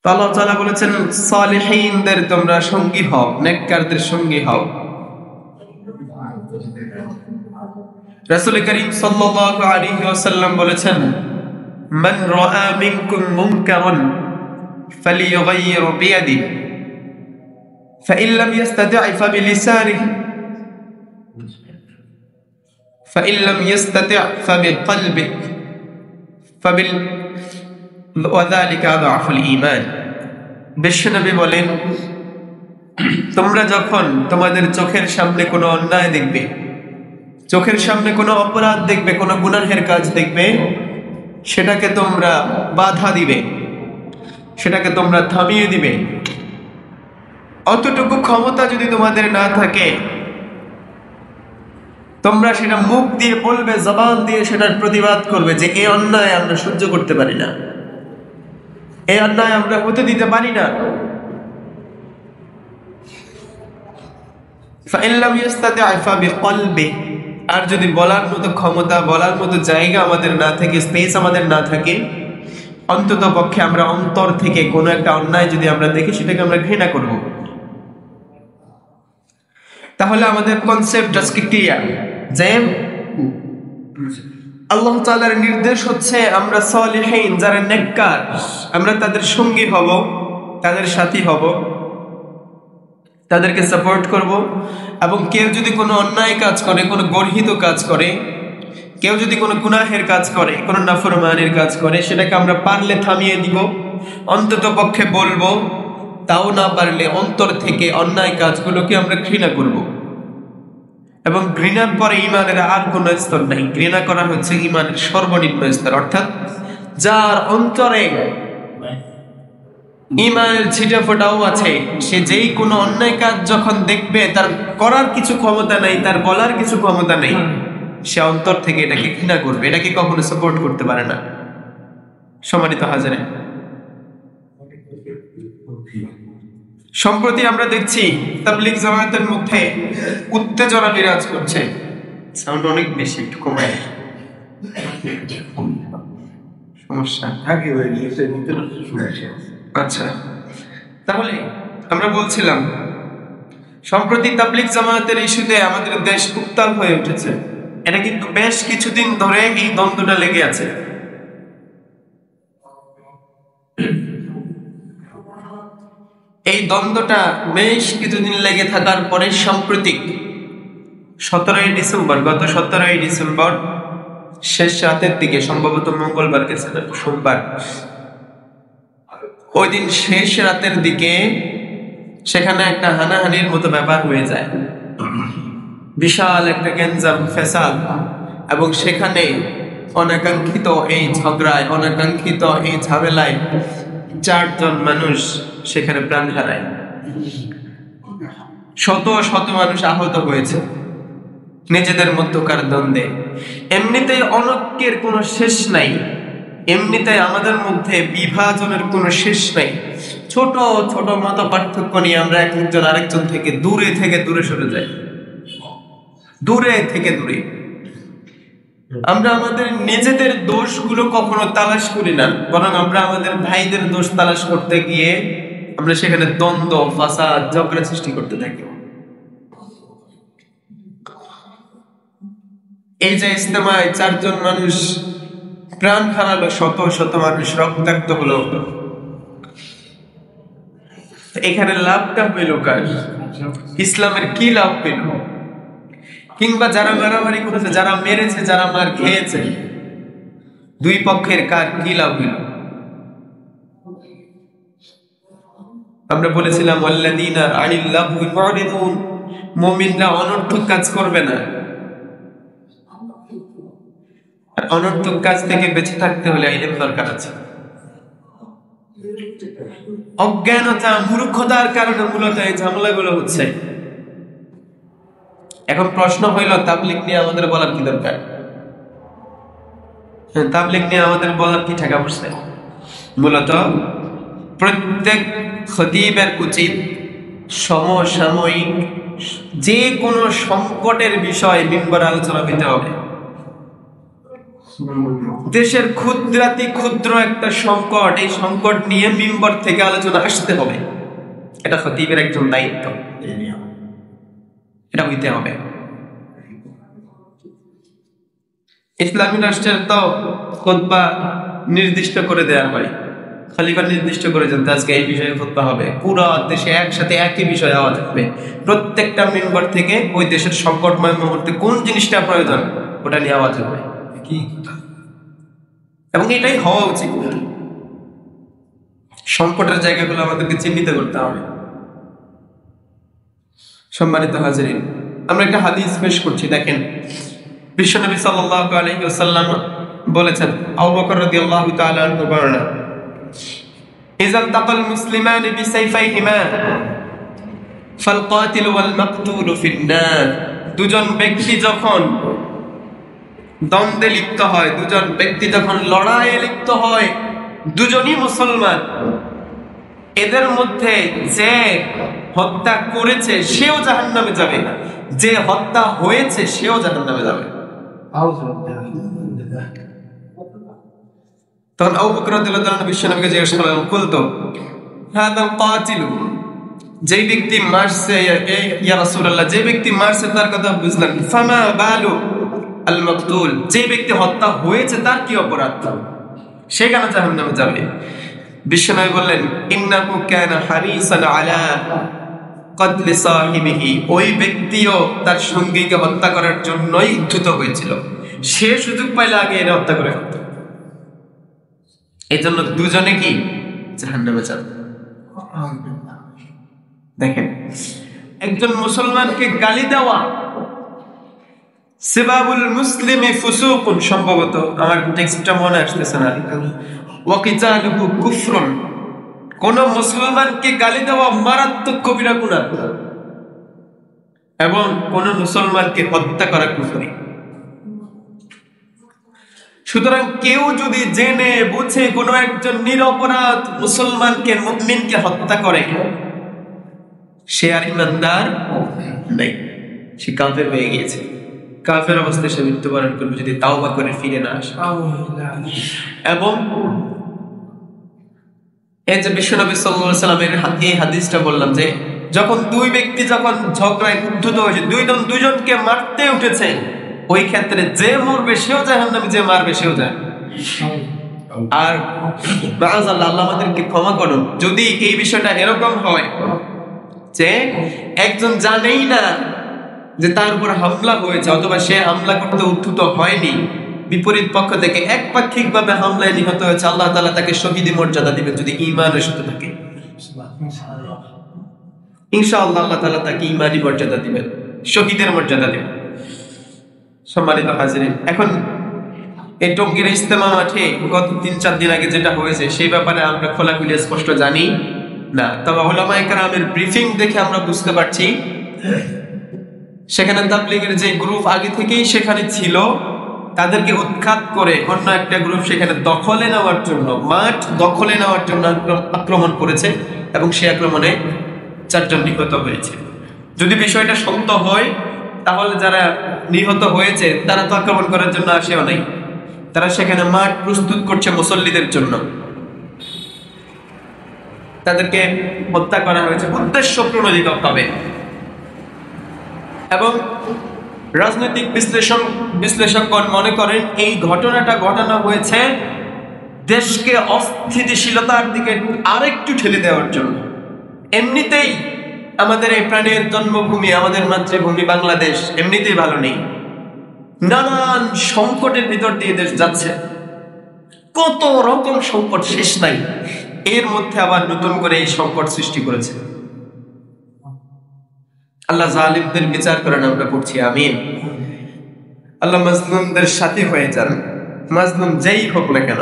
তো আল্লাহ তাআলা বলেছেন সালিহিনদের তোমরা সঙ্গী হও, নেককারদের সঙ্গী হও। রাসূল করিম সাল্লাল্লাহু আলাইহি ওয়াসাল্লাম বলেছেন মান রাআ মিনকুম মুনকারান ফালিয়ুগাইয়ির বিয়াদিহি ফাইন লাম ইস্তাতি' ফাবিলিসানিহি ফাইন লাম ইস্তাতি' ফাবিকলবিহি ওয়াযালিকা আযআফুল ঈমান। বিশ্বনবী বলেন, তোমরা যখন তোমাদের চোখের সামনে কোনো অন্যায় দেখবে, চোখের সামনে কোনো অপরাধ দেখবে, কোনো গুনাহের কাজ দেখবে, সেটাকে তোমরা বাধা দিবে, সেটাকে তোমরা থামিয়ে দিবে। অতটুকু ক্ষমতা যদি তোমাদের না থাকে, তোমরা সেটা মুখ দিয়ে বলবে, জবান দিয়ে সেটার প্রতিবাদ করবে যে এই অন্যায় আমরা সহ্য করতে পারি না, এই অন্যায় আমরা হতে দিতে পারি না। ফাইন লাম ইস্তাতি' ফাবিকলবিহি, আর যদি বলার মতো ক্ষমতা, বলার মতো জায়গা আমাদের না থাকে, স্পেস আমাদের না থাকে, অন্তত পক্ষে আমরা অন্তর থেকে কোনো একটা অন্যায় যদি আমরা দেখি, সেটাকে আমরা ঘৃণা করব। তাহলে আমাদের কনসেপ্ট আজকে ক্লিয়ার যে আল্লাহ তাআলার নির্দেশ হচ্ছে আমরা সালিহিন, যারা নেককার, আমরা তাদের সঙ্গী হব, তাদের সাথী হব, তাদেরকে সাপোর্ট করব। এবং কেউ যদি কোনো অন্যায় কাজ করে, কোনো গর্হিত কাজ করে, কেউ যদি কোনো গুনাহের কাজ করে, কোনো নাফরমানির কাজ করে, সেটাকে আমরা পারলে থামিয়ে দিব, অন্তত পক্ষে বলবো। তাও না পারলে অন্তর থেকে অন্যায় কাজগুলোকে আমরা ঘৃণা করব। এবং ঘৃণার পরে ঈমানের আর কোনো স্তর নাই। ঘৃণা করা হচ্ছে ঈমানের সর্বনিম্ন স্তর, অর্থাৎ যার অন্তরে ঈমানের ছিটেফোঁটাও আছে, সে যেই কোনো অন্যায় কাজ যখন দেখবে, তার করার কিছু ক্ষমতা নাই, তার বলার কিছু ক্ষমতা নেই, সে অন্তর থেকে এটাকে ঘৃণা করবে, এটাকে কখনো সাপোর্ট করতে পারে না। সম্মানিত হাজারিন, সম্প্রতি আমরা দেখছি তাবলীগ জামায়াতের মধ্যে উত্তেজনা বিরাজ করছে। সাউন্ড অনেক বেশি, একটু কমায়। সমস্যা আচ্ছা, তাহলে আমরা বলছিলাম সম্প্রতি তাবলীগ জামায়াতের ইস্যুতে আমাদের দেশ উত্তাল হয়ে উঠেছে। এটা কিন্তু বেশ কিছুদিন ধরে এই দ্বন্দ্বটা লেগে আছে। এই দ্বন্দ্বটা বেশ কিছুদিন লেগে থাকার পরে সাম্প্রতিক 17ই ডিসেম্বর, গত 17ই ডিসেম্বর শেষ রাতের দিকে, সম্ভবত মঙ্গলবার গেছে না সোমবার, ওই দিন শেষ রাতের দিকে সেখানে একটা হানাহানির মতো ব্যাপার হয়ে যায়, বিশাল একটা গ্যাঞ্জাম ফেসাদ। এবং সেখানে অনাকাঙ্ক্ষিত এই ঝগড়ায়, অনাকাঙ্ক্ষিত এই ঝামেলায় 4 জন মানুষ সেখানে প্রাণ হারায়, শত শত মানুষ আহত হয়েছে নিজেদের মধ্যকার দ্বন্দ্বে। এমনিতেই অনৈক্যের কোনো শেষ নাই, এমনিতেই আমাদের মধ্যে বিভাজনের কোনো শেষ নাই। ছোট ছোট মত পার্থক্য নিয়ে আমরা একজন আরেকজন থেকে দূরে সরে যাই, দূরে থেকে দূরে। আমরা আমাদের নিজেদের দোষগুলো কখনো তালাশ করি না, বরং আমরা আমাদের ভাইদের দোষ তালাশ করতে গিয়ে আমরা সেখানে দ্বন্দ্ব, ফাসাদ, ঝগড়া সৃষ্টি করতে থাকি। এই যে ইজতেমায় 4 জন মানুষ প্রাণ হারালো, শত শত মানুষ রক্তাক্ত হলো, এখানে লাভটা হইল কার? ইসলামের কি লাভ পেল? কিংবা যারা মারামারি করেছে, যারা মেরেছে, যারা মার খেয়েছে, দুই পক্ষের কার কি লাভ হইল? আমরা বলেছিলাম আল্লাযীনা আনিল লাহবি মুরিদুন, মুমিনরা অনর্থক কাজ করবে না। অনর্থক কাজ থেকে বেঁচে থাকতে হলে ইলম দরকার আছে। অজ্ঞানতা, মূর্খতার কারণে মূলত এই ঝামেলাগুলো হচ্ছে। এখন প্রশ্ন হইল, তাবলীগ নিয়ে আমাদের বলার কি দরকার? তাবলীগ নিয়ে আমাদের বলার কি ঠেকা পড়ছে? মূলত প্রত্যেক খতিবের উচিত সমসাময়িক যে কোনো সংকটের বিষয় মিম্বরে আলোচনা পেতে হবে। দেশের ক্ষুদ্রাতি ক্ষুদ্র একটা সংকট, এই সংকট নিয়ে মিম্বর থেকে আলোচনা আসতে হবে। এটা খতিবের একজন দায়িত্ব, এটা হইতে হবে। ইসলামী রাষ্ট্রের তো খুতবা নির্দিষ্ট করে দেওয়া হয়, খলিফা নির্দিষ্ট করেছেন আজকে এই বিষয়ে খুতবা হবে, পুরো দেশে একসাথে একই বিষয়ে আওয়াজ হবে, প্রত্যেকটা মিম্বর থেকে ওই দেশের সংকটময় মুহূর্তে কোন জিনিসটা প্রয়োজন ওটা নিয়ে আওয়াজ হবে। এবং এটাই হওয়া উচিত। সংকটের জায়গাগুলো আমাদেরকে চিহ্নিত করতে হবে। সম্মানিত হাজিরিন, আমরা একটা হাদিস পেশ করছি, দেখেন বিশ্বনবী সাল্লাল্লাহু আলাইহি ওয়াসাল্লাম বলেছেন, আবু বকর রাদিয়াল্লাহু তাআলা আনহু বর্ণনা, ইযাল তাকাল মুসলিমান বিসাইফাইহিমা ফাল কাতিল ওয়াল মাকতুল ফিন নার। দুজন ব্যক্তি যখন দ্বন্দ্বে লিপ্ত হয়, দুজন ব্যক্তি যখন লড়াইয়ে লিপ্ত হয়, দুজনই মুসলমান, এদের মধ্যে যে হত্যা করেছে সেও জাহান্নামে যাবে, যে হত্যা হয়েছে সেও জাহান্নামে যাবে। তখন আবু বকর রাদিয়াল্লাহু আনহু বিশ্বনবীকে জিজ্ঞেস করলেন, কুলতু হাদাল কাতিল, যে ব্যক্তি মারছে, ইয়া রাসূলুল্লাহ, যে ব্যক্তি মারছে তার কথা বুঝলাম, ফামা বালু আল মাকতুল, যে ব্যক্তি হত্যা হয়েছে তার কি অপরাধ, সে কেন জাহান্নামে যাবে? বিশ্বনবী বললেন, ইন্নাহু কানা হারিসান আলা কতলি সাহিবিহি, ওই ব্যক্তিও তার সঙ্গীকে হত্যা করার জন্যই উদ্ধত হয়েছিল, সে সুযোগ পাইলে আগে এনে হত্যা করে ফেলত। এই জন্য দুজনে কি জাহান্নামে যাবে। দেখেন, একজন মুসলমানকে গালি দেওয়া, সিবাবুল মুসলিমি ফুসুকুন, সম্ভবত আমার টেক্সটটা মনে আসতেছে না, ওয়া কিতালুহু কুফরুন, কোন মুসলমানকে গালি দেওয়া মারাত্মক কবিরা গুনাহ, এবং কোন মুসলমানকে হত্যা করা কুফরি। সুতরাং কেউ যদি জেনে বুঝে কোনো একজন নিরপরাধ মুসলমানকে, মুমিনকে হত্যা করে, সে আর ইমানদার নাই, সে কাফের হয়ে গিয়েছে। কাফের অবস্থায় সে মৃত্যুবরণ করবে যদি তাওবা করে ফিরে না আসে। এবং এই যে বিশ্বনবী সাল্লাল্লাহু আলাইহি ওয়াসাল্লামের এই হাদিসটা বললাম, যে যখন দুই ব্যক্তি যখন ঝগড়ায় উদ্ধত হয়েছে, দুইজনকে মারতে উঠেছে, ওই ক্ষেত্রে যে মরবে সেও জাহান্নামে, যে মারবে সেও যায়। আর মাআযাল্লাহ, আল্লাহ আমাদেরকে ক্ষমা করুন, যদি এই বিষয়টা এরকম হয় যে একজন জানেই না যে তার উপর হামলা হয়েছে, অথবা সে হামলা করতে উদ্ধত হয়নি, বিপরীত পক্ষ থেকে একপাক্ষিক ভাবে হামলায় নিহত হয়েছে, আল্লাহ তাআলা তাকে শহীদের মর্যাদা দিবেন যদি ঈমানের সাথে থাকে। ইনশাআল্লাহ আল্লাহ তাআলা তাকে ঈমানি মর্যাদা দিবেন, শহীদের মর্যাদা দিবেন। সম্মানিত হাজিরিন, এখন এই টঙ্গীর ইজতেমা মাঠে গত ৩-৪ দিন আগে যেটা হয়েছে সেই ব্যাপারে আমরা খোলাখুলি স্পষ্ট জানি না, তবে উলামায়ে কেরামের ব্রিফিং দেখে আমরা বুঝতে পারছি সেখানে তাবলীগের যে গ্রুপ আগে থেকেই সেখানে ছিল, তাদেরকে উৎখাত করে অন্য একটা গ্রুপ সেখানে দখলে নেওয়ার জন্য, মাঠ দখলে নেওয়ার জন্য আক্রমণ করেছে, এবং সেই আক্রমণে 4 জন নিহত হয়েছে। যদি বিষয়টা সত্য হয় তাহলে যারা নিহত হয়েছে তারা তো আক্রমণ করার জন্য আসেও নাই, তারা সেখানে মাঠ প্রস্তুত করছে মুসল্লিদের জন্য, তাদেরকে হত্যা করা হয়েছে উদ্দেশ্য প্রণোদিত হবে। এবং রাজনৈতিক বিশ্লেষকগণ মনে করেন এই ঘটনাটা ঘটানো হয়েছে দেশকে অস্থিতিশীলতার দিকে আরেকটু ঠেলে দেওয়ার জন্য। এমনিতেই আমাদের এই প্রাণের জন্মভূমি, আমাদের মাতৃভূমি বাংলাদেশ এমনিতেই ভালো নেই, নানান সংকটের ভিতর দিয়ে দেশ যাচ্ছে, কত রকম সংকট শেষ নাই, এর মধ্যে আবার নতুন করে এই সংকট সৃষ্টি করেছে। আল্লাহ জালিমদের বিচার করেন, আমরা পড়ছি আমিন। আল্লাহ মাজলুমদের সাথে হয়ে যান, মাজলুম যেই হোক না কেন।